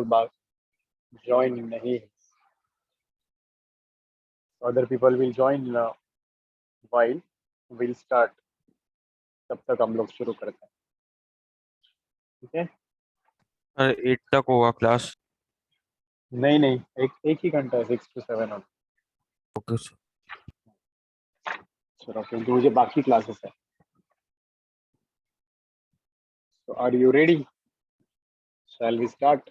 बात ज्वाइन नहीं है. Other people will join while we'll start. तब तक हम लोग शुरू करते हैं. ठीक है. 8 तक होगा क्लास. नहीं नहीं, एक ही घंटा है, 6 to 7 होगा. Okay sir. चलो, क्योंकि मुझे बाकी क्लासेस है. So are you ready? Shall we start?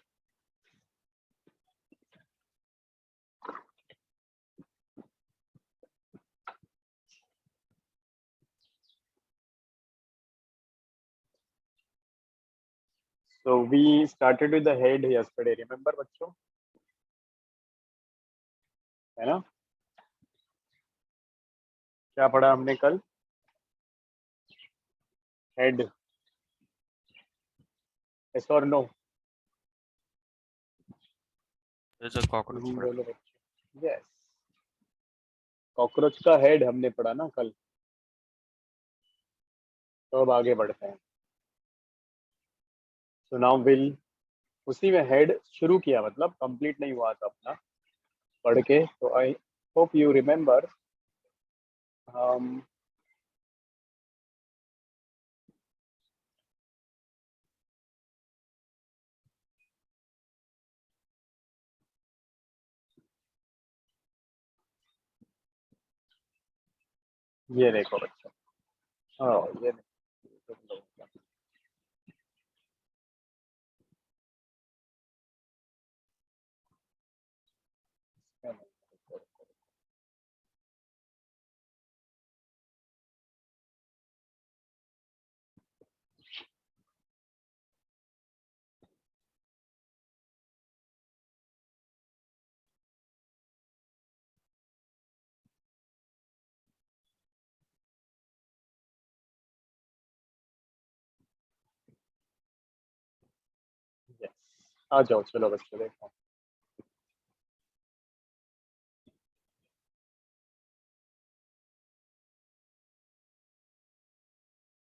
So we started with the head yesterday. Remember बच्चों? है ना? क्या पढ़ा हमने कल? Head. Yes or no? Sir cockroach बोलो बच्चों. Yes. कॉकरोच का हेड हमने पढ़ा ना कल. तो अब आगे बढ़ते हैं. So now we'll उसी में हेड शुरू किया, मतलब कंप्लीट नहीं हुआ था अपना पढ़ के. तो आई होप यू रिमेम्बर ये देखो बच्चों. हाँ ये देखो. Yes. आ जाओ चलो बच्चों देखो.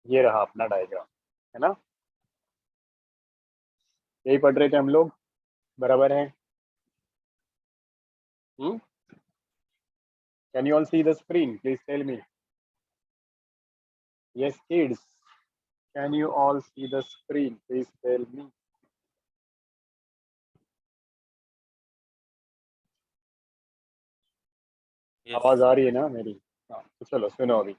ये रहा अपना डायग्राम, है ना? यही पढ़ रहे थे हम लोग, बराबर है? Can you all see the screen? Please tell me. Yes, kids. Can you all see the screen? Please tell me. आवाज आ रही है ना मेरी? हाँ, तो चलो सुनो अभी.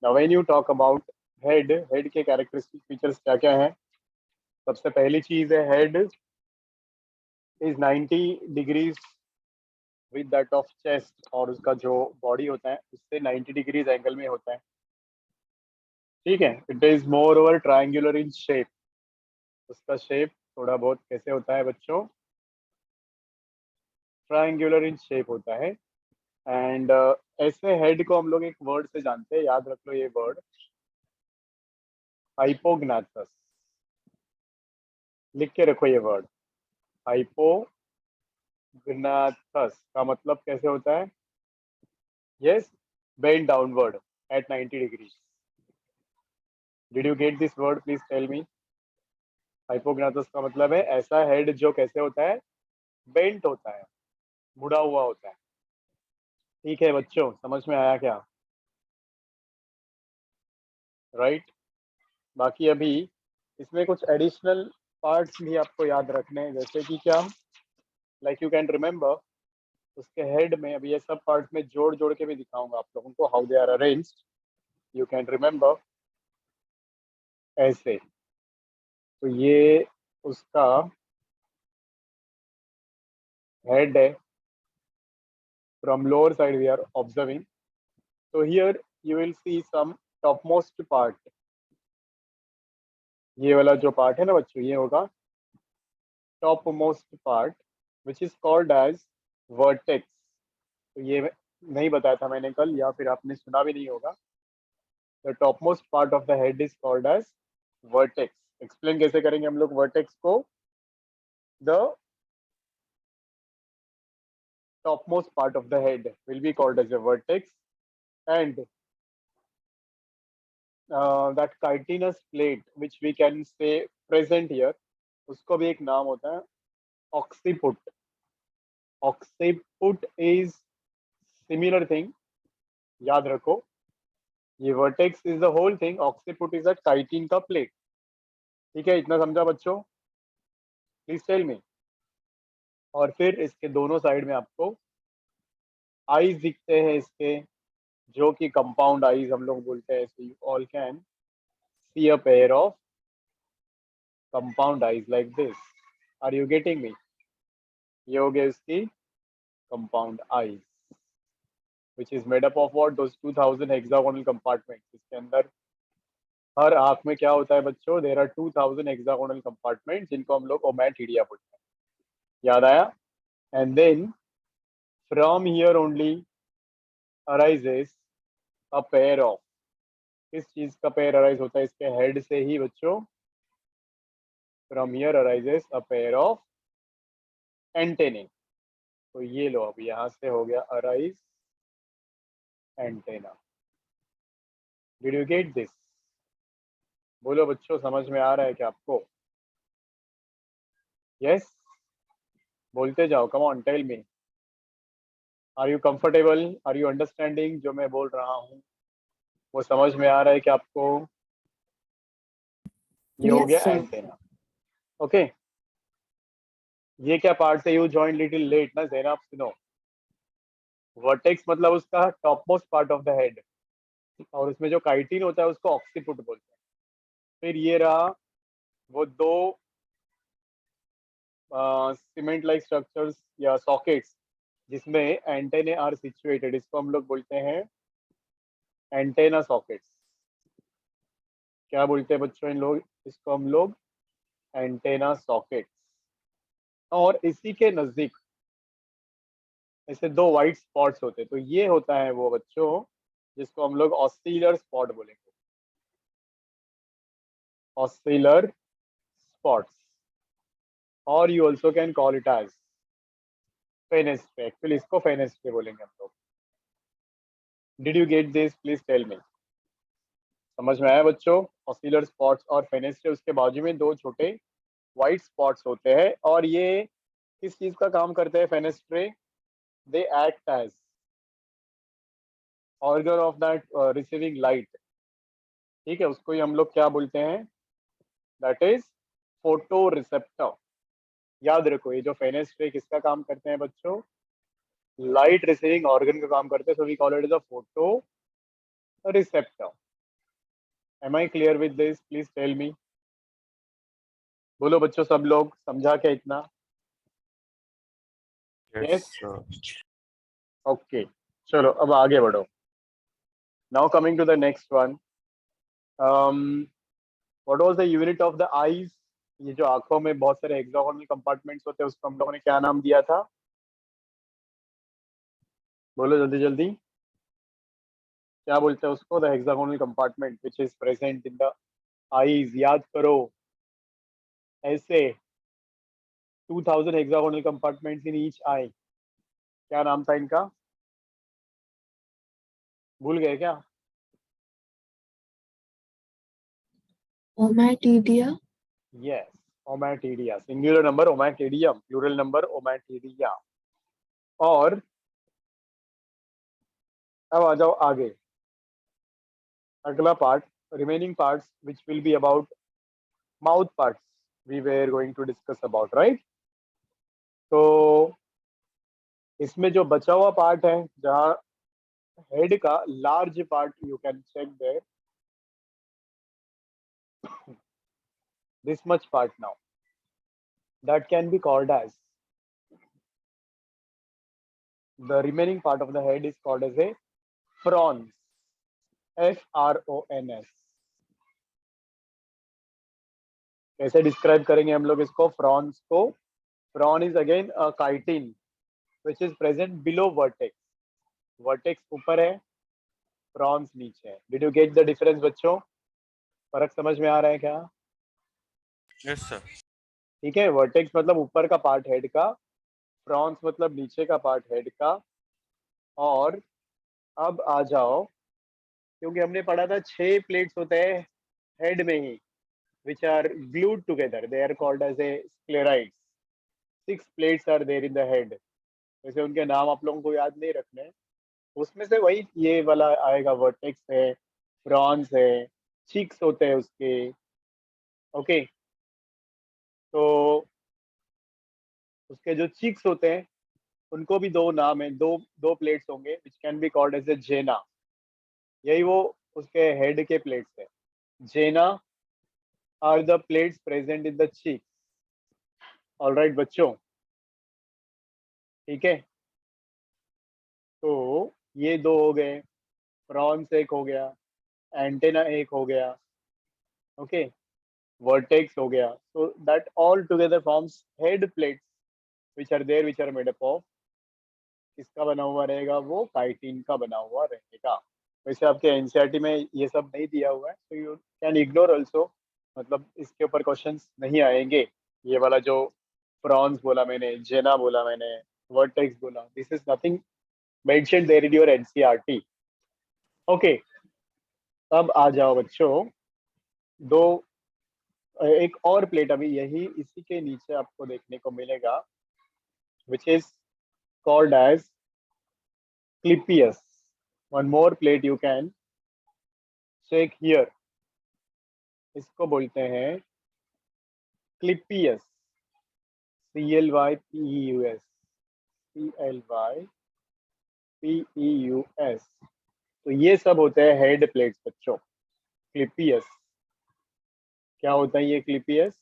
Now when you talk about head, head के कैरेक्टरिस्टिक फीचर्स क्या क्या हैं? सबसे पहली चीज है head is 90 degrees with that of chest, और उसका जो बॉडी होता है उससे 90 डिग्रीज एंगल में होता है. ठीक है. It is more over triangular in shape. उसका शेप थोड़ा बहुत कैसे होता है बच्चों? ट्रायंगुलर इन शेप होता है. एंड ऐसे हेड को हम लोग एक वर्ड से जानते हैं, याद रख लो ये वर्ड, हाइपोग्नाथस. लिख के रखो ये वर्ड, हाइपोग्नाथस का मतलब कैसे होता है? Yes, bend downward at 90 degree. Did you get this word? Please tell me. Hypognathous का मतलब है ऐसा हेड जो कैसे होता है? बेंट होता है, मुड़ा हुआ होता है. ठीक है बच्चों, समझ में आया क्या? राइट. बाकी अभी इसमें कुछ एडिशनल पार्ट्स भी आपको याद रखने हैं, जैसे कि क्या, लाइक यू कैन रिमेम्बर उसके हेड में. अभी ये सब पार्ट्स में जोड़ जोड़ के भी दिखाऊंगा आप लोगों को, how they are arranged. You can remember ऐसे. तो ये उसका हेड है. From lower side we are observing. तो here you will see some topmost part. ये वाला जो पार्ट है ना बच्चों, ये होगा top most part, which is called as vertex. तो ये नहीं बताया था मैंने कल, या फिर आपने सुना भी नहीं होगा. The top most part of the head is called as vertex. Explain कैसे करेंगे हम लोग वर्टेक्स को? द topmost part of the head will be called as a vertex, and that chitinous plate which we can say present here, उसको भी एक नाम होता है, occiput. Occiput is similar thing. याद रखो, ये vertex is the whole thing, occiput is a chitin का प्लेट. ठीक है, इतना समझा बच्चों? Please tell me. और फिर इसके दोनों साइड में आपको आईज दिखते हैं इसके, जो कि कंपाउंड आईज हम लोग बोलते हैं. So you all can see a pair of compound eyes like this. Are you getting me? ये हो गया इसकी compound eyes, which is made up of what? Those 2000 hexagonal compartments. इसके अंदर हर आंख में क्या होता है बच्चों? There are 2000 hexagonal compartments जिनको हम लोग ओमैटिडिया बोलते हैं. याद आया? And then from here only arises a pair of, किस चीज का पेयर अराइज होता है? इसके हेड से ही बच्चों. From here arises a pair of antennae. तो ये लो, अब यहां से हो गया arise antenna. Did you get this? बोलो बच्चों, समझ में आ रहा है क्या आपको? Yes? बोलते जाओ, come on, tell me. Are you comfortable? Are you understanding? जो मैं बोल रहा हूँ वो समझ में आ रहा है कि आपको? ये हो Yes, गया sir. एंटेना. ओके, ये क्या पार्ट है? यू जॉइन लिटिल लेट ना ज़ैनब, सुनो. वर्टेक्स मतलब उसका top most part of the head, और उसमें जो काइटिन होता है उसको ऑक्सीपुट बोलते हैं. फिर ये रहा वो दो सीमेंट लाइक स्ट्रक्चर्स या सॉकेट्स जिसमें एंटेने आर सिचुएटेड. इसको हम लोग बोलते हैं एंटेना सॉकेट्स. क्या बोलते हैं बच्चों इन लोग? इसको हम लोग एंटेना सॉकेट्स. और इसी के नजदीक ऐसे दो वाइट स्पॉट्स होते हैं. तो ये होता है वो बच्चों जिसको हम लोग ऑस्सिलर स्पॉट बोलेंगे. ऑस्सिलर स्पॉट्स, और you also can call it as fenestrae. Actually इसको फेनेस्ट्रे बोलेंगे हम लोग. Did you get this? Please tell me. समझ में आया बच्चों? ऑस्सिलर स्पॉट्स और फेनेस्ट्रे, उसके बाजू में दो छोटे व्हाइट स्पॉट्स होते हैं. और ये किस चीज का काम करते हैं fenestrae? They act as organ of that receiving light. ठीक है, उसको ही हम लोग क्या बोलते हैं? That is photoreceptor. याद रखो, ये जो फेनेस्ट्रे किसका काम करते हैं बच्चों? लाइट रिसीविंग ऑर्गन का काम करते हैं. So we call it as a photo receptor. Am I clear with this? Please tell me. बोलो बच्चों, सब लोग समझा क्या इतना? Yes, Yes? sir. ओके, चलो अब आगे बढ़ो. Now coming to the next one. What was the unit of the eyes? ये जो आंखों में बहुत सारे हेक्सागोनल कंपार्टमेंट्स होते हैं उसको हम लोगों ने क्या नाम दिया था? बोलो जल्दी जल्दी. क्या बोलते हैं उसको? The hexagonal compartment which is present in the eyes. याद करो, ऐसे 2000 hexagonal compartments in each eye. क्या नाम था इनका? भूल गए क्या? Ommatidia. Yes, ommatidia. Singular number ommatidium, plural number ommatidia. और अब आ जाओ आगे. अगला part, remaining parts which will be about mouth parts we were going to discuss about, right? तो इसमें जो बचा हुआ पार्ट है, जहाँ हेड का large part, you can check there this much part now, that can be called as the remaining part of the head is called as a frons. FRONS. कैसे describe करेंगे हम लोग इसको फ्रॉन्स को? Frown is again a chitin which is present below vertex. Vertex ऊपर है, Fronx नीचे है. Did you get the difference बच्चों? फर्क समझ में आ रहा है क्या? Yes, sir. ठीक है, वर्टेक्स मतलब ऊपर का पार्ट हेड का, फ्रॉन्स मतलब नीचे का पार्ट हेड का. और अब आ जाओ, क्योंकि हमने पढ़ा था 6 प्लेट्स होते हैं हेड में ही which are glued together, they are called as a sclerites. 6 plates are there in the head. वैसे उनके नाम आप लोगों को याद नहीं रखने, उसमें से वही ये वाला आएगा, वर्टेक्स है, प्रॉन्स है, चिक्स होते हैं उसके। ओके, तो उसके जो चिक्स होते हैं उनको भी दो नाम है, दो दो प्लेट्स होंगे which can be called as a gena. यही वो उसके हेड के प्लेट्स है। Gena are the plates present in the cheeks. Alright बच्चों, ठीक है, तो ये दो हो गए, प्रॉन्स एक हो गया, एंटेना एक हो गया, ओके, वर्टेक्स हो गया। so that all together forms head plates which are made up of, किसका बना हुआ रहेगा, वो काइटिन का बना हुआ रहेगा। वैसे आपके एनसीईआरटी में ये सब नहीं दिया हुआ है, तो यू कैन इग्नोर ऑल्सो, मतलब इसके ऊपर क्वेश्चंस नहीं आएंगे। ये वाला जो प्रॉन्स बोला मैंने, जेना बोला मैंने, वर्टेक्स बोला, this is nothing mentioned there in your NCERT. Okay, अब आ जाओ बच्चों, दो एक और प्लेट अभी यही इसी के नीचे आपको देखने को मिलेगा, which is called as Clypeus. One more plate you can check here. इसको बोलते हैं Clypeus. Clypeus. Clypeus. तो ये सब होते हैं हेड प्लेट्स बच्चों। Clypeus क्या होता है ये Clypeus?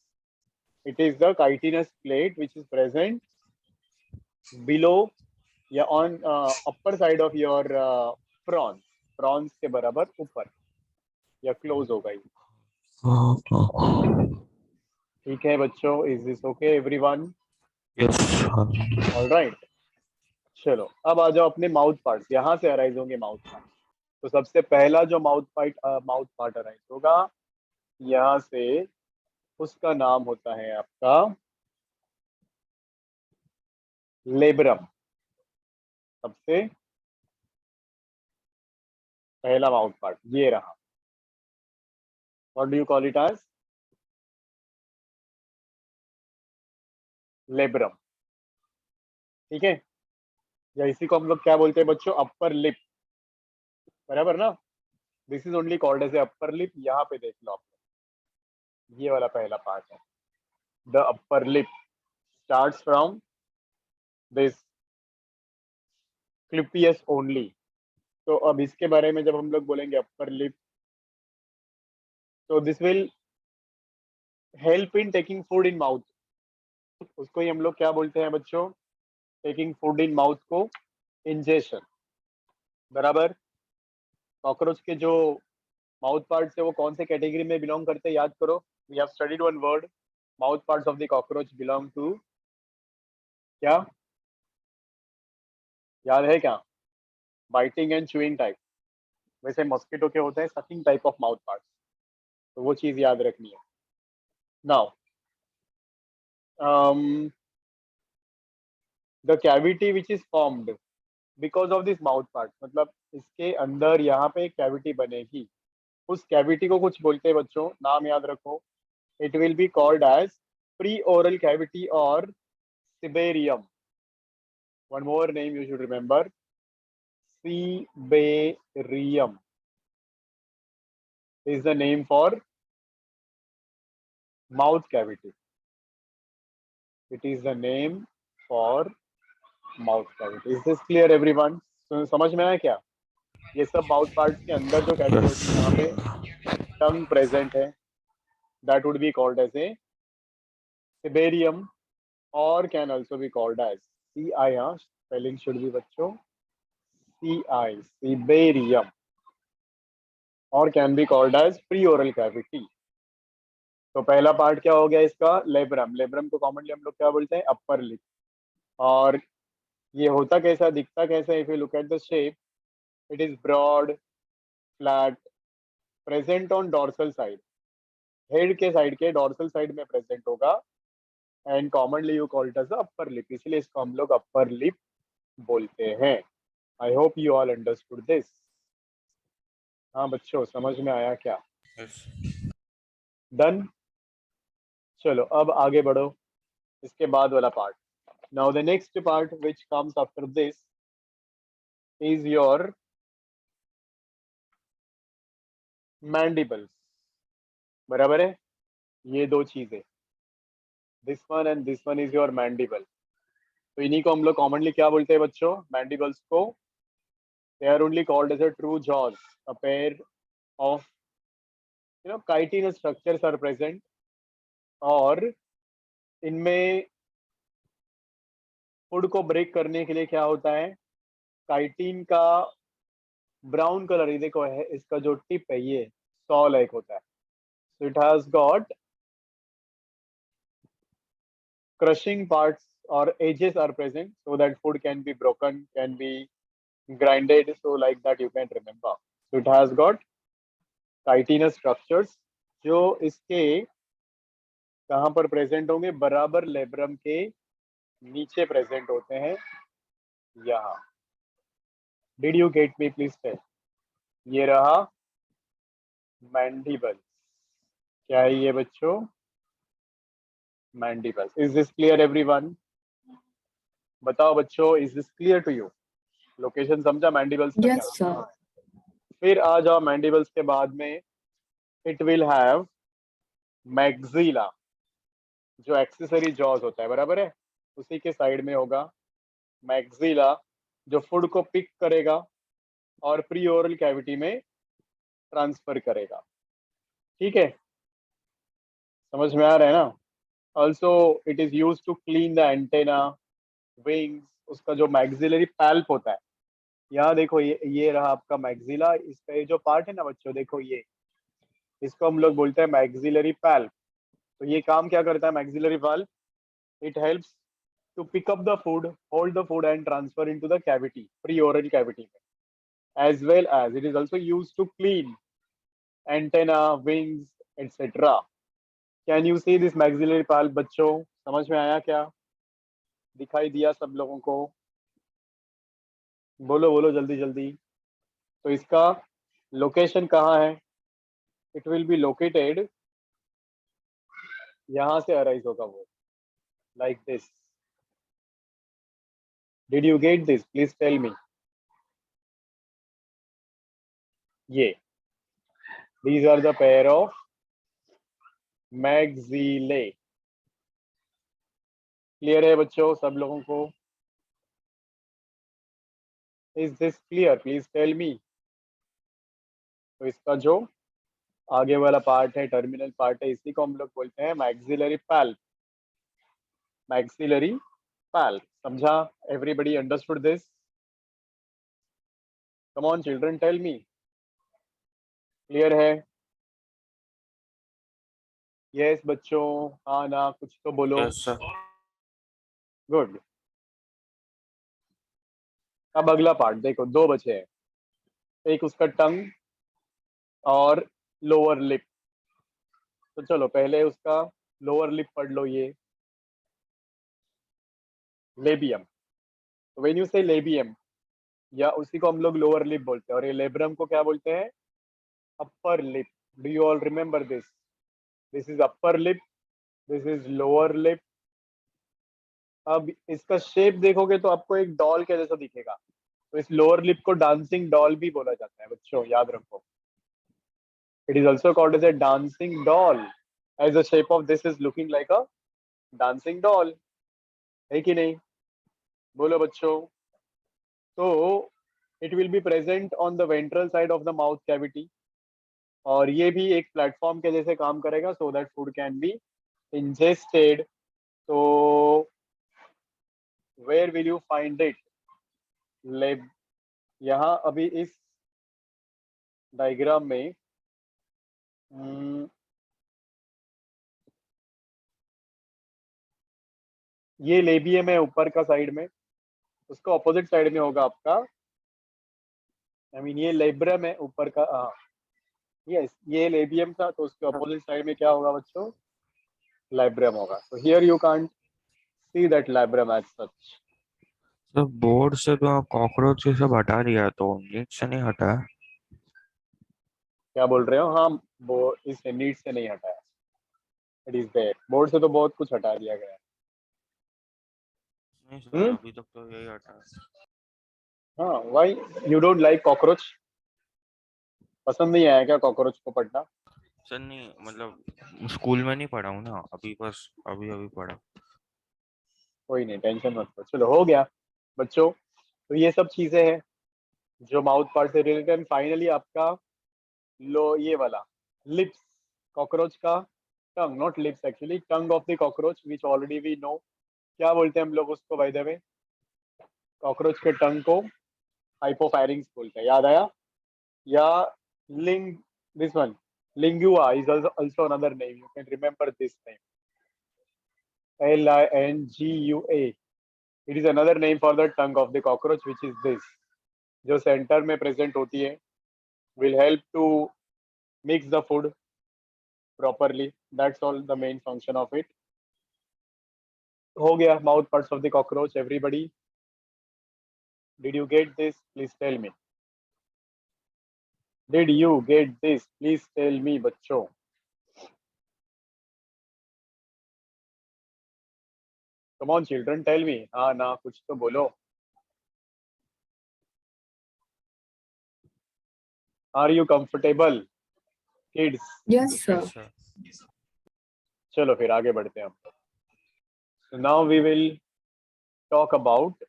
It is the chitinous plate which is present below या on upper side of your prawns, prawns के बराबर ऊपर या क्लोज होगा ये। ठीक है बच्चों, is this okay everyone? Yes, sir. Alright, चलो अब आ जाओ अपने माउथ पार्ट्स, यहाँ से अराइज होंगे माउथ पार्ट। तो सबसे पहला जो माउथ पार्ट अराइज होगा यहाँ से, उसका नाम होता है आपका लेब्रम। सबसे पहला माउथ पार्ट ये रहा। What do you call it as? Labrum, ठीक है, या इसी को हम लोग क्या बोलते हैं बच्चों, अपर लिप, बराबर ना। This is only called as a upper lip. यहाँ पे देख लो आप, ये वाला पहला पार्ट है, the upper lip starts from this clypeus only. तो अब इसके बारे में जब हम लोग बोलेंगे अपर लिप, तो this will help in taking food in mouth. उसको ही हम लोग क्या बोलते हैं बच्चों, टेकिंग फूड इन माउथ को इंजेशन, बराबर। कॉकरोच के जो माउथ पार्ट्स है वो कौन से कैटेगरी में बिलोंग करते हैं, याद करो। We have studied one word, mouth parts of the cockroach belong to, क्या याद है क्या? Biting and chewing type. वैसे मॉस्किटो के होते हैं sucking type of mouth parts, तो वो चीज याद रखनी है। Now the cavity which is formed because of this mouth part, मतलब इसके अंदर यहाँ पे एक कैविटी बनेगी, उस कैविटी को कुछ बोलते हैं बच्चों, नाम याद रखो। It will be called as pre oral cavity और cibarium. One more name you should remember, Siberium is the name for mouth cavity. It is the name for mouth cavity. Is this clear everyone? So, समझ में आया क्या? ये सब mouth parts के अंदर जो कैविटी होती है, यहाँ पे टंग प्रेजेंट है, that would be called as a Siberium or can also be called as CI. Spelling should be बच्चों CI, Siberium, or can be called as preoral cavity. तो पहला पार्ट क्या हो गया इसका, लेब्रम। लेब्रम को कॉमनली हम लोग क्या बोलते हैं, अपर लिप। और ये होता कैसा, दिखता कैसा, if you look at the shape, it is broad, flat, present on dorsal side, head के साइड के डॉर्सल साइड में प्रेजेंट होगा, and commonly you call it as upper lip, इसलिए इसको हम लोग अपर लिप बोलते हैं। I hope you all understood this. हाँ बच्चों, समझ में आया क्या? Yes. डन। चलो अब आगे बढ़ो, इसके बाद वाला part, Now the next part which comes after this is your mandibles. बराबर है, ये दो चीजें, this one and this one is your mandible. तो इन्हीं को हम लोग कॉमनली क्या बोलते हैं बच्चों? मैंडिबल्स को. They are only called as a true jaws. A pair of chitinous structures are present. और इनमें फूड को ब्रेक करने के लिए क्या होता है? काइटिन का ब्राउन कलर, ये देखो है, इसका जो टिप है ये सॉ लाइक होता है. So it has got crushing parts or edges are present so that food can be broken, can be grinded, so like that you can remember. So it has got chitinous structures जो इसके कहाँ पर present होंगे? बराबर labrum के नीचे present होते हैं, यहाँ. Did you get me? Please tell. ये रहा मैंडिबल. क्या है ये बच्चों? Mandible. Is this clear everyone? बताओ बच्चों, is this clear to you? Location समझा मैंडिबल्स का? Yes, sir. फिर आ जाओ मैंडिबल्स के बाद में इट विल हैव मैक्सिला, जो एक्सेसरी जॉज होता है, बराबर है, उसी के साइड में होगा मैक्सिला, जो फूड को पिक करेगा और प्री ओरल कैविटी में ट्रांसफर करेगा. ठीक है, समझ में आ रहा है ना? Also it is use to clean the antenna, wings. उसका जो मैक्सिलरी पैल्प होता है, यहाँ देखो ये रहा आपका मैक्सिला. इसका ये जो पार्ट है ना बच्चों, देखो ये, इसको हम लोग बोलते हैं मैक्सिलरी पैल्प. तो ये काम क्या करता है maxillary palp? It helps to pick up the food, hold the food and transfer into the cavity, pre-oral cavity, as well as it is also used to clean antenna, wings, etc. Can you see this maxillary pulp बच्चों? समझ में आया क्या? दिखाई दिया सब लोगों को? बोलो बोलो जल्दी जल्दी. तो इसका लोकेशन कहाँ है? इट विल बी लोकेटेड, यहाँ से अराइज होगा वो, like this. Did you get this? Please tell me. ये, these are the pair of maxillae. Clear है बच्चों सब लोगों को? Is this clear? Please tell me. तो इसका जो आगे वाला पार्ट है, टर्मिनल पार्ट है, इसी को हम लोग बोलते हैं मैक्सिलरी पैल्प. Maxillary palp. समझा? Everybody understood this? Come on children, tell me. Clear है? यस बच्चों, हाँ ना, कुछ तो बोलो. Yes, sir. गुड. अब अगला पार्ट देखो, दो बचे हैं. एक उसका टंग और लोअर लिप. तो चलो पहले उसका लोअर लिप पढ़ लो, ये लेबियम. तो व्हेन यू से लेबियम, या उसी को हम लोग लोअर लिप बोलते हैं, और ये लेब्रम को क्या बोलते हैं? Upper lip. Do you all remember this? This is upper lip, this is lower lip. अब इसका शेप देखोगे तो आपको एक डॉल के जैसा दिखेगा. तो इस लोअर लिप को डांसिंग डॉल भी बोला जाता है बच्चों, याद रखो. It is also called as a dancing doll, as the shape of this is looking like a dancing doll. है कि नहीं? बोलो बच्चों. तो it will be present on the ventral side of the mouth cavity, और ये भी एक प्लेटफॉर्म के जैसे काम करेगा, so that food can be ingested. तो where will you find it? Lab. यहाँ अभी इस डायग्राम में ये लेबियम है ऊपर का साइड में, उसका ऑपोजिट साइड में होगा आपका, आई मीन ये लेब्रम है ऊपर का. यस, ये लेबियम था, तो उसके ऑपोजिट साइड में क्या होगा बच्चों? लेब्रम होगा. तो here you can't see that labrum as such. तो बोर्ड से तो आप कॉकरोच ये सब हटा दिया, तो नीट से नहीं हटा? क्या बोल रहे हो? हाँ, वो इस नीड से नहीं हटाया. It is there. बोर्ड से तो बहुत कुछ हटा दिया गया है. नहीं सर, अभी तक तो यही हटा है। हाँ, why you don't like cockroach? पसंद नहीं आया क्या कॉकरोच को पढ़ना? सर नहीं, मतलब स्कूल में नहीं पढ़ा हूँ ना अभी, बस अभी अभी पढ़ा। कोई नहीं, टेंशन मत लो, चलो हो गया बच्चों। तो ये सब चीजें हैं जो माउथ पार्ट से रिलेटेड। एंड फाइनली आपका लो ये वाला लिप्स, कॉकरोच का tongue, not lips actually, tongue of the cockroach which already we know. क्या बोलते हैं हम लोग उसको बाय द वे? कॉकरोच के टंग को हाइपोफायरिंग्स बोलते हैं, याद आया? या लिंग, this one, lingua is also another name, you can remember this name, LINGUA. It is another name for the tongue of the cockroach, which is this, जो सेंटर में प्रेजेंट होती है, will help to mix the food properly. That's all the main function of it. हो गया mouth parts of the cockroach everybody. Did you get this? Please tell me. Did you get this? Please tell me बच्चों। Come on children, tell me। हाँ ना, कुछ तो बोलो। Are you comfortable kids? Yes, sir. Yes sir. चलो फिर आगे बढ़ते हैं हम। So now we will talk about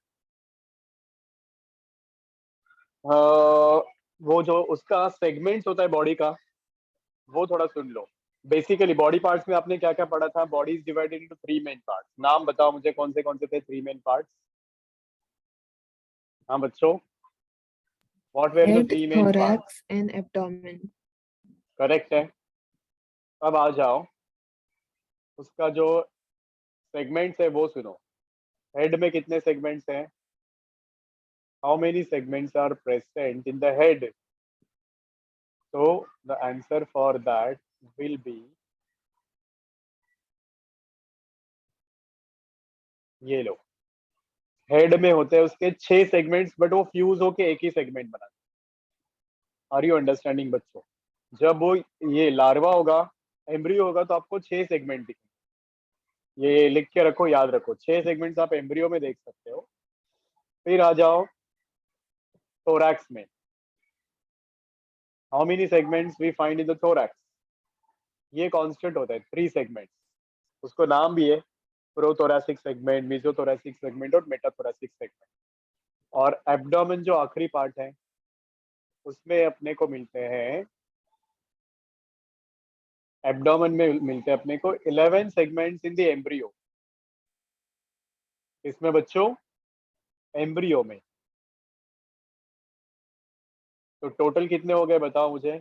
वो जो उसका सेगमेंट्स होता है बॉडी का, वो थोड़ा सुन लो। बेसिकली बॉडी पार्ट्स में आपने क्या क्या पढ़ा था? Body is divided into three main parts. नाम बताओ मुझे, कौन से थे थ्री मेन पार्ट्स? हाँ बच्चों, what were the Head, three main parts? thorax, and abdomen. Correct है। अब आ जाओ, उसका जो सेगमेंट्स है वो सुनो। हेड में कितने सेगमेंट्स हैं? How many segments are present in the head? So the answer for that will be, ये लो, हेड में होते हैं उसके 6 सेगमेंट्स, बट वो फ्यूज होके एक ही सेगमेंट बनाते हैं। आर यू अंडरस्टैंडिंग बच्चों? जब वो ये लार्वा होगा, एम्ब्रियो होगा, तो आपको 6 सेगमेंट दिखेंगे। ये लिख के रखो, याद रखो, 6 सेगमेंट्स आप एम्ब्रियो में देख सकते हो। फिर आ जाओ थोरैक्स में। How many segments we find in the thorax? ये कांस्टेंट होता है 3 सेगमेंट्स। उसको नाम भी है, प्रोथोरैसिक सेगमेंट, मेसोथोरैसिक सेगमेंट और मेटाथोरैसिक सेगमेंट। और एब्डोमेन जो आखिरी पार्ट है, उसमें अपने को मिलते हैं, एब्डोमेन में मिलते हैं अपने को 11 सेगमेंट्स इन द एम्ब्रियो। इसमें बच्चों एम्ब्रियो में। तो टोटल कितने हो गए बताओ मुझे?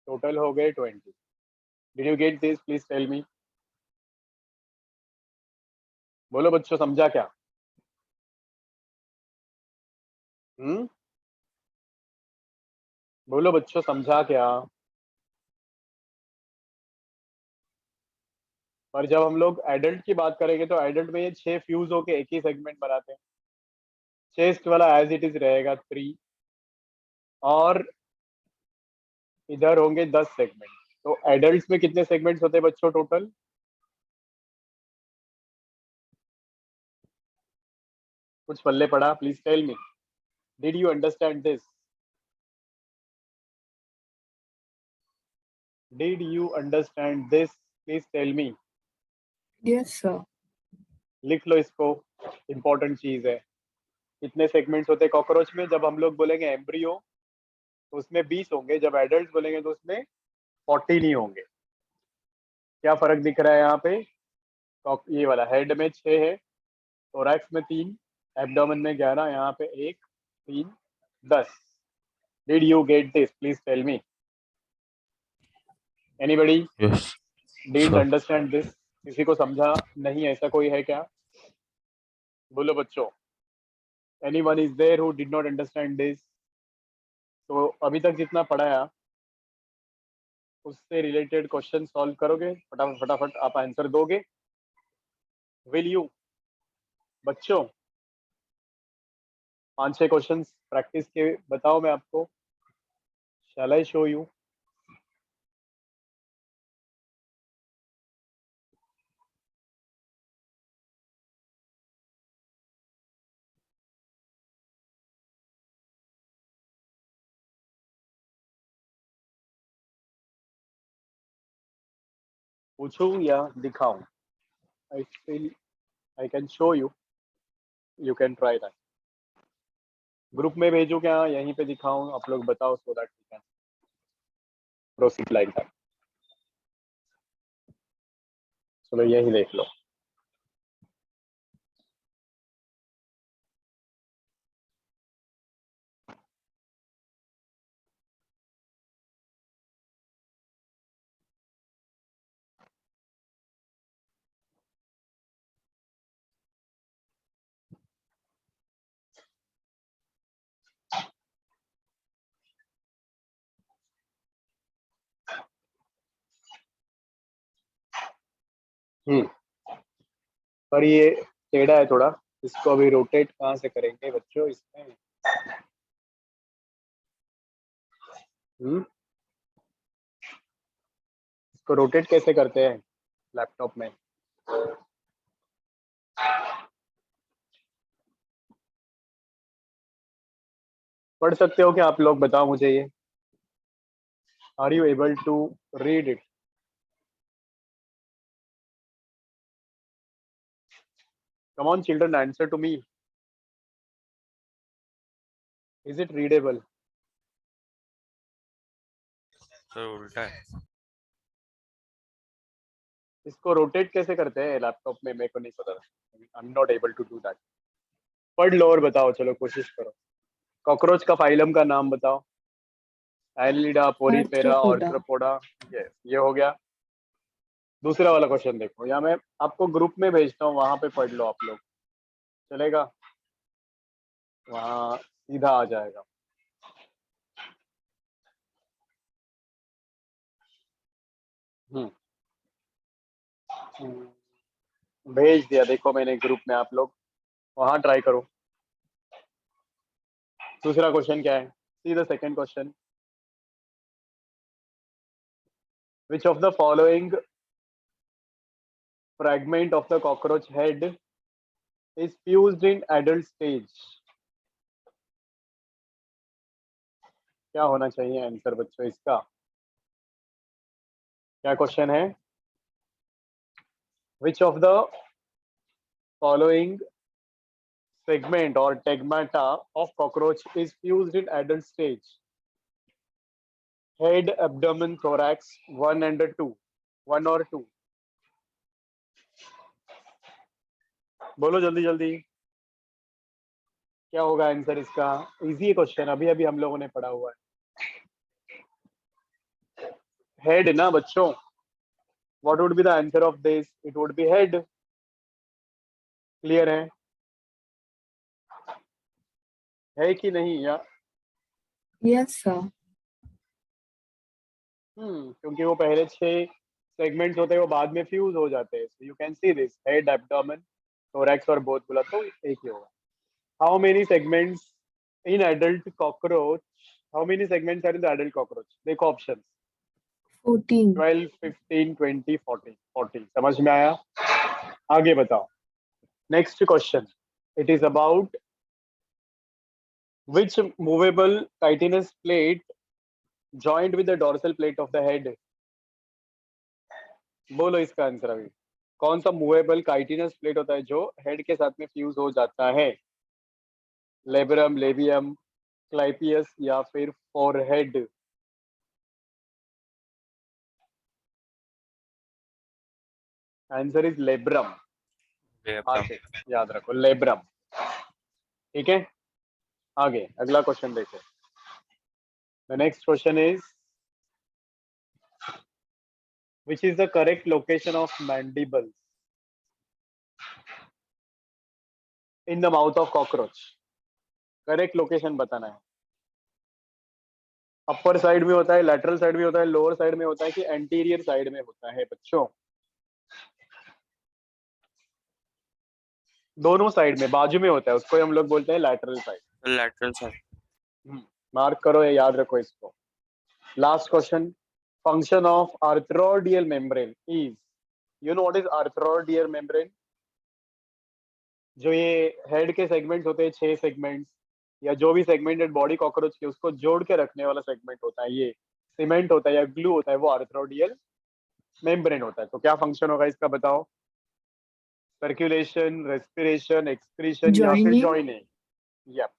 टोटल हो गए 20। Did you get this? Please tell me. बोलो बच्चों, समझा क्या? बोलो बच्चों, समझा क्या? और जब हम लोग एडल्ट की बात करेंगे तो एडल्ट में ये 6 फ्यूज होके एक ही सेगमेंट बनाते हैं। चेस्ट वाला एज इट इज रहेगा 3, और इधर होंगे 10 सेगमेंट। तो एडल्ट में कितने सेगमेंट्स होते हैं बच्चों टोटल? कुछ पल्ले पड़ा? Please tell me. Did you understand this? Did you understand this? Please tell me. Yes, sir. लिख लो इसको, इंपॉर्टेंट चीज है। कितने सेगमेंट्स होते हैं कॉकरोच में? जब हम लोग बोलेंगे एम्ब्रियो तो उसमें 20 होंगे, जब एडल्ट बोलेंगे तो उसमें 40 नहीं होंगे। क्या फर्क दिख रहा है यहाँ पे? ये वाला हेड में 6 है, थोरैक्स में 3, एब्डोमेन में 11, यहाँ पे 1, 3, 10। Did you get this? Please tell me. Anybody yes didn't sir. Understand this? किसी को समझा नहीं, ऐसा कोई है क्या? बोलो बच्चों, anyone is there who did not understand this? तो अभी तक जितना पढ़ाया उससे रिलेटेड क्वेश्चन सॉल्व करोगे? फटाफट फटाफट आप आंसर दोगे? विल यू बच्चों? 5-6 क्वेश्चन प्रैक्टिस के बताओ मैं आपको। Shall I show you? पूछूं या दिखाऊं? I feel I can show you, you can try that. Group में भेजूं क्या, यहीं पे दिखाऊं? आप लोग बताओ, so that we can proceed like that. चलो यही देख लो। पर ये टेढ़ा है थोड़ा, इसको अभी रोटेट कहाँ से करेंगे बच्चों इसमें? इसको रोटेट कैसे करते हैं लैपटॉप में? पढ़ सकते हो क्या आप लोग? बताओ मुझे ये। Are you able to read it? Come on children, answer to me. Is it readable? Sir उल्टा है। इसको रोटेट कैसे करते हैं लैपटॉप में? मेरे को नहीं पता, I am not able to do that. पढ़ लो और बताओ, चलो कोशिश करो। कॉकरोच का फाइलम का नाम बताओ। Aleida, Porifera, Arthropoda. ऑर्थ्रोपोडा। ये हो गया। दूसरा वाला क्वेश्चन देखो, या मैं आपको ग्रुप में भेजता हूँ, वहां पे पढ़ लो आप लोग, चलेगा? वहां सीधा आ जाएगा। भेज दिया, देखो मैंने ग्रुप में, आप लोग वहां ट्राई करो। दूसरा क्वेश्चन क्या है? See the second question. Which of the following fragment of the cockroach head is fused in adult stage? क्या होना चाहिए आंसर बच्चों इसका? क्या क्वेश्चन है? Which of the following segment or tegmata of cockroach is fused in adult stage? Head, abdomen, thorax, 1 and 2, 1 or 2? बोलो जल्दी जल्दी, क्या होगा आंसर इसका? इजी क्वेश्चन, अभी अभी हम लोगों ने पढ़ा हुआ है। हेड ना बच्चों? What would be the answer of this? It would be head. Clear है कि नहीं? या Yes, sir. क्योंकि वो पहले 6 सेगमेंट्स होते हैं, वो बाद में फ्यूज हो जाते हैं। So you can see this, head, abdomen, thorax और बोथ बोला तो एक ही होगा। How many segments in adult cockroach? How many segments are in the adult cockroach? देखो ऑप्शंस, 14. 12, 15, 20, 40। 40 समझ में आया? आगे बताओ। Next question, it is about which movable chitinous plate joined with the dorsal plate of the head? बोलो इसका answer अभी। कौन सा मूवेबल काइटिनस प्लेट होता है जो हेड के साथ में फ्यूज हो जाता है? लेबरम, लेबियम, क्लाइपियस या फिर फोरहेड? Answer is labrum. याद रखो, लेब्रम। ठीक है, आगे अगला क्वेश्चन देखो। The next question is which is the correct location of mandibles in the mouth of cockroach? Correct location बताना है। अपर साइड में होता है, लेटरल साइड में होता है, लोअर साइड में होता है कि एंटीरियर साइड में होता है बच्चों? दोनों साइड में, बाजू में होता है, उसको हम लोग बोलते हैं lateral side. Lateral side. Mark करो या याद रखो इसको। Last question, function of arthrodial membrane is, you know what is arthrodial membrane? जो ये हेड के सेगमेंट्स होते हैं, 6 सेगमेंट्स, या जो भी सेगमेंटेड बॉडी कॉकरोच के, उसको जोड़ के रखने वाला सेगमेंट होता है, ये सीमेंट होता है या ग्लू होता है, वो आर्थ्रोडियल मेम्ब्रेन होता है। तो क्या फंक्शन होगा इसका बताओ? सर्कुलेशन, रेस्पिरेशन, एक्सक्रीशन या फिर Joining? Joining? Yup.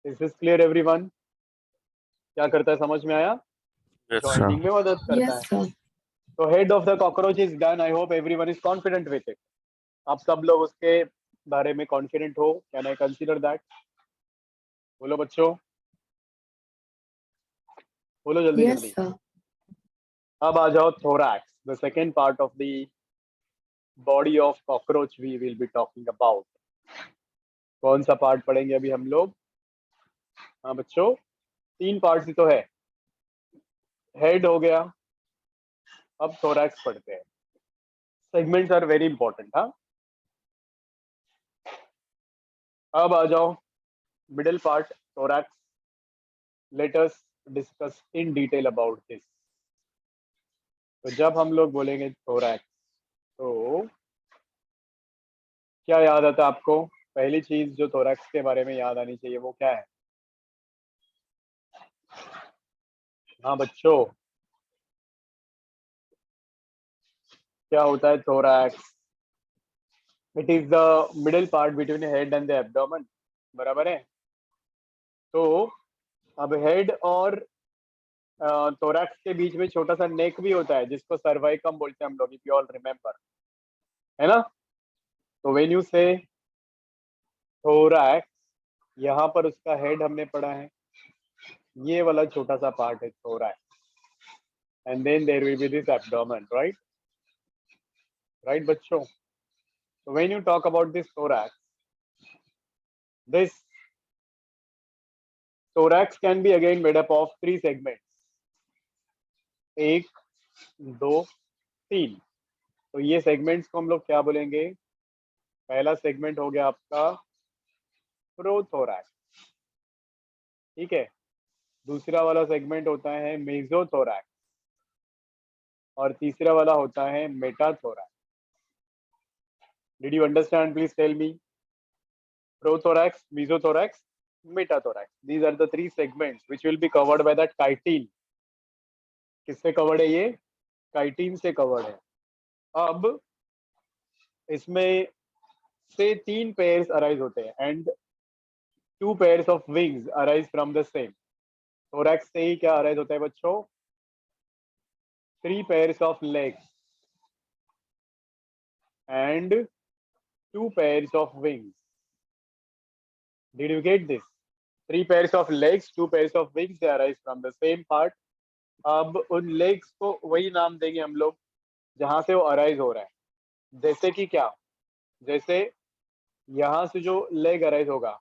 Is this clear everyone? क्या करता है, समझ में आया? Yes sir. जॉइनिंग में मदद करता है। Yes, sir. तो head of the cockroach is done. I hope everyone is confident with it. आप सब लोग उसके बारे में कॉन्फिडेंट हो? Can I consider that? बोलो बच्चों, बोलो जल्दी Yes, जल्दी। sir. अब आ जाओ thorax, the second part of the body of cockroach we will be talking about. कौन सा पार्ट पढ़ेंगे अभी हम लोग? हाँ बच्चों, 3 पार्ट्स ही तो है। हेड हो गया, अब थोरैक्स पढ़ते हैं। Segments are very important. हाँ, अब आ जाओ middle part, thorax. Let us discuss in detail about this. तो जब हम लोग बोलेंगे थोरैक्स तो क्या याद आता है आपको? पहली चीज जो थोरैक्स के बारे में याद आनी चाहिए वो क्या है? हाँ बच्चों, क्या होता है thorax? It is the middle part between head and the abdomen, बराबर है? तो अब हेड और थोरैक्स के बीच में छोटा सा नेक भी होता है जिसको सर्वाइकम बोलते हैं हम लोग, इफ यू ऑल रिमेम्बर, है ना? तो व्हेन यू से थोरैक्स, यहाँ पर उसका हेड हमने पढ़ा है, ये वाला छोटा सा पार्ट है thorax, and then there will be this abdomen, right? Right बच्चों? So when you talk about this thorax can be again made up of 3 segments, 1, 2, 3। तो ये सेगमेंट्स को हम लोग क्या बोलेंगे? पहला सेगमेंट हो गया आपका प्रोथोरैक्स, ठीक है? दूसरा वाला सेगमेंट होता है मेसोथोरैक्स, और तीसरा वाला होता है metathorax. Did you understand? Please tell me. Prothorax, mesothorax, metathorax, these are the 3 segments which will be covered by that chitin। किससे कवर्ड है ये? काइटिन से कवर्ड है। अब इसमें से 3 पेयर्स अराइज होते हैं and 2 pairs of wings arise from the same. Thorax से ही क्या अराइज होता है बच्चों? 3 pairs of legs and 2 pairs of wings. Did you get this? 3 pairs of legs, 2 pairs of wings, they arise from the same part. अब उन legs को वही नाम देंगे हम लोग जहां से वो अराइज हो रहा है। जैसे कि क्या? जैसे यहाँ से जो लेग अराइज होगा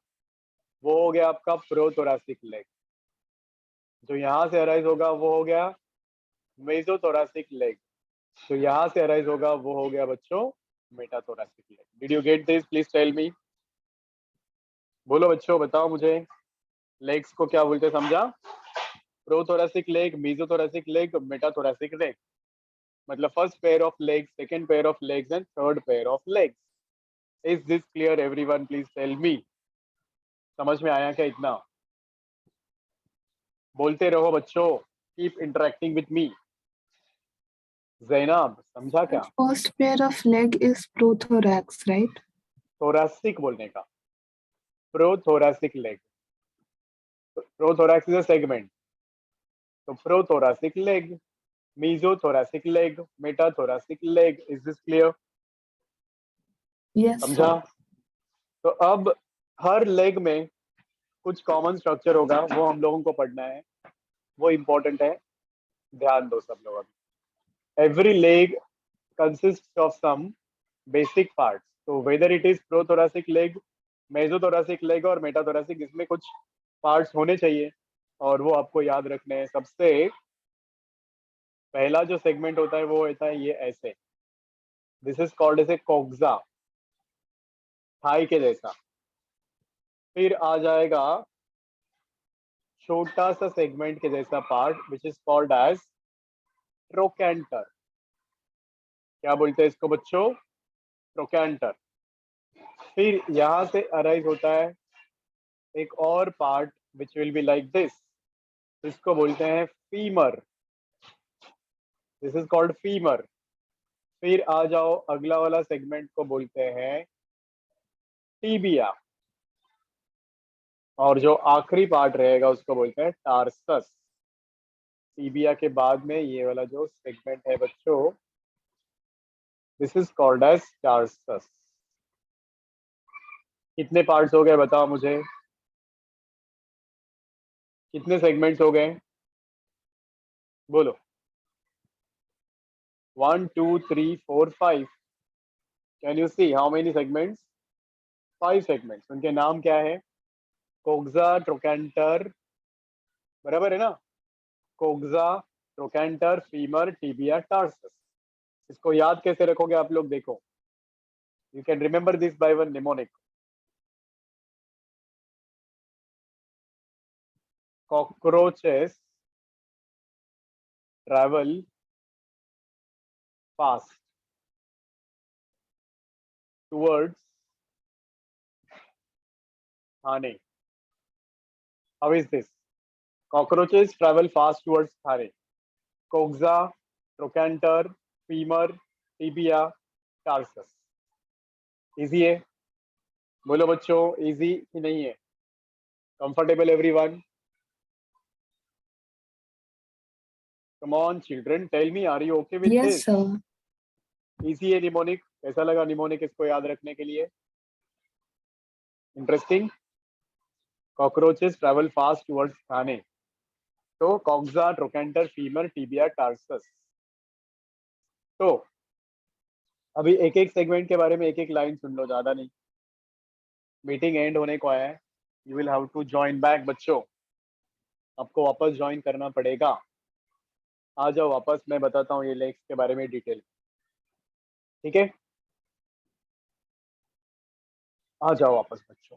वो हो गया आपका प्रोथोरासिक लेग, जो यहाँ से अराइज होगा वो हो गया मेसोथोरासिक लेग, जो यहाँ से अराइज होगा वो हो गया बच्चों metathoracic leg. Did you get this? Please tell me. बोलो बच्चों, बताओ मुझे लेग्स को क्या बोलते हैं, समझा? Prothoracic leg, mesothoracic leg, metathoracic leg. मतलब first pair of legs, second pair of legs and third pair of legs. Is this clear everyone? Please tell me. समझ में आया क्या इतना? बोलते रहो बच्चों, keep interacting with me. Zainab, समझा क्या? First pair of leg is prothorax, right? Thoracic बोलने का, prothoracic leg. Prothorax is a segment, तो prothoracic leg, mesothoracic leg, metathoracic leg. Is this clear? Yes, समझा? sir. तो अब हर लेग में कुछ कॉमन स्ट्रक्चर होगा, वो हम लोगों को पढ़ना है, वो इम्पोर्टेंट है। ध्यान दो सब लोग। Every leg consists of some basic parts, so whether it is prothoracic leg, mesothoracic leg और मेटाथोरासिक, इसमें कुछ पार्ट्स होने चाहिए और वो आपको याद रखने हैं। सबसे पहला जो सेगमेंट होता है वो होता है ये ऐसे, this is called as a coxa, thigh के जैसा। फिर आ जाएगा छोटा सा सेगमेंट के जैसा part which is called as trochanter. क्या बोलते हैं इसको बच्चों? ट्रोकेंटर। फिर यहाँ से अराइज होता है एक और part which will be like this, इसको बोलते हैं femur. This is called femur. फिर आ जाओ, अगला वाला सेगमेंट को बोलते हैं टीबिया, और जो आखिरी पार्ट रहेगा उसको बोलते हैं टार्सस। टीबिया के बाद में ये वाला जो सेगमेंट है बच्चों, this is called as tarsus. कितने पार्ट्स हो गए बताओ मुझे, कितने सेगमेंट्स हो गए, बोलो। 1 2 3 4 5। Can you see how many segments? 5 segments. उनके नाम क्या है? कोक्सा, ट्रोकेंटर, बराबर है ना? कोक्सा, ट्रोकेंटर, फीमर, टीबिया, टार्सस। इसको याद कैसे रखोगे आप लोग, देखो। You can remember this by one mnemonic. Cockroaches travel fast towards Thane. How is this? Cockroaches travel fast towards Thane. Coxa, trochanter, femur, tibia, tarsus. Easy है? बोलो बच्चों, इजी कि नहीं है? Comfortable everyone? Come on children, tell me, are you okay with Yes, this? sir. Easy है mnemonic? कैसा लगा mnemonic इसको याद रखने के लिए? Interesting. Cockroaches travel fast towards Thane. तो coxa, trochanter, femur, tibia, tarsus. तो अभी एक एक सेगमेंट के बारे में एक एक लाइन सुन लो, ज्यादा नहीं। मीटिंग एंड होने को आया है। You will have to join back बच्चों, आपको वापस ज्वाइन करना पड़ेगा। आ जाओ वापस, मैं बताता हूँ ये लेग्स के बारे में डिटेल। ठीक है, आ जाओ वापस बच्चों।